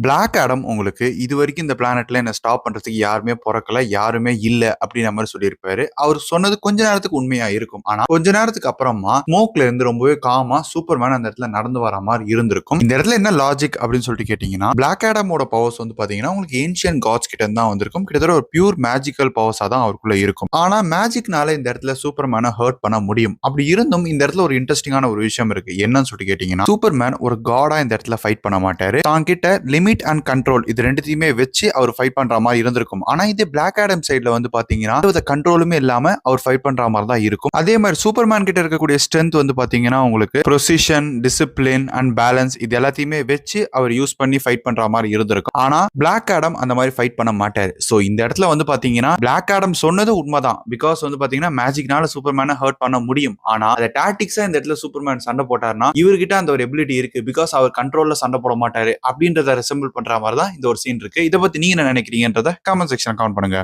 Black Adam உங்களுக்கு இதுவரைக்கும் இந்த பிளானட்ல என்ன ஸ்டாப் பண்றதுக்கு யாருமே பொறக்கல, யாருமே இல்ல அப்படின்ற மாரி சொல்லியிருப்பாரு. அவர் சொன்னது கொஞ்ச நேரத்துக்கு உண்மையா இருக்கும். ஆனா கொஞ்ச நேரத்துக்கு அப்புறமா ஸ்மோக்ல இருந்து ரொம்பவே காமா சூப்பர்மேன் அந்த இடத்துல நடந்து வர மாரி இருந்திருக்கும். இந்த இடத்துல என்ன லாஜிக் அப்படின்னு சொல்லிட்டு கேட்டீங்கன்னா, பிளாக் ஆடமோட பவர்ஸ் வந்து பாத்தீங்கன்னா உங்களுக்கு ஏன்ஷியன்ட் காட்ஸ் கிட்ட இருந்து தான் வந்திருக்கும். கிட்டத்தட்ட ஒரு பியூர் மேஜிக்கல் பவர்ஸா தான் அவருக்குள்ள இருக்கும். ஆனா மேஜிக்னால இந்த இடத்துல சூப்பர்மேனை ஹர்ட் பண்ண முடியும். அப்படி இருந்தும் இந்த இடத்துல ஒரு இன்ட்ரெஸ்டிங்கான ஒரு விஷயம் இருக்கு. என்னன்னு சொல்லிட்டு கேட்டீங்கன்னா, சூப்பர்மேன் ஒரு காடா இந்த இடத்துல ஃபைட் பண்ண மாட்டாரு. தான் கிட்ட லிமிட் அண்ட் கண்ட்ரோல் இது ரெண்டுத்தையுமே வச்சு அவர் ஃபைட் பண்ற மாதிரி இருந்திருக்கும். ஆனா இது பிளாக் ஆடம் சைடுல வந்து பாத்தீங்கன்னா கண்ட்ரோலுமே இல்லாம அவர் ஃபைட் பண்ற மாதிரி தான் இருக்கும். அதே மாதிரி சூப்பர்மேன் கிட்ட இருக்கக்கூடிய ஸ்ட்ரென்த் வந்து பாத்தீங்கன்னா உங்களுக்கு ப்ரொசிஷன், டிசிப்ளின் அண்ட் பேலன்ஸ் இது எல்லாத்தையுமே வச்சு அவர் யூஸ் பண்ணி ஃபைட் பண்ற மாதிரி இருந்திருக்கும். ஆனா பிளாக் ஆடம் அந்த மாதிரி ஃபைட் பண்ண மாட்டாரு. சோ இந்த இடத்துல வந்து பாத்தீங்கன்னா பிளாக் ஆடம் சொன்னது உண்மைதான். பிகாஸ் வந்து பாத்தீங்கன்னா மேஜிக்னால சூப்பர்மேனை ஹர்ட் பண்ண முடியும். ஆனா அந்த டாக்டிக்ஸா இந்த இடத்துல சூப்பர்மேன் சண்டை போட்டாருன்னா இவர்கிட்ட அந்த ஒரு எபிலிட்டி இருக்கு. பிகாஸ் அவர் கண்ட்ரோல்ல சண்டை போட மாட்டாரு அப்படின்றத ரெசம்பிள் பண்ற மாதிரி தான் இந்த ஒரு சீன் இருக்கு. இதை பத்தி நீங்க என்ன நினைக்கிறீங்கன்றத கமெண்ட் செக்ஷன் கமெண்ட் பண்ணுங்க.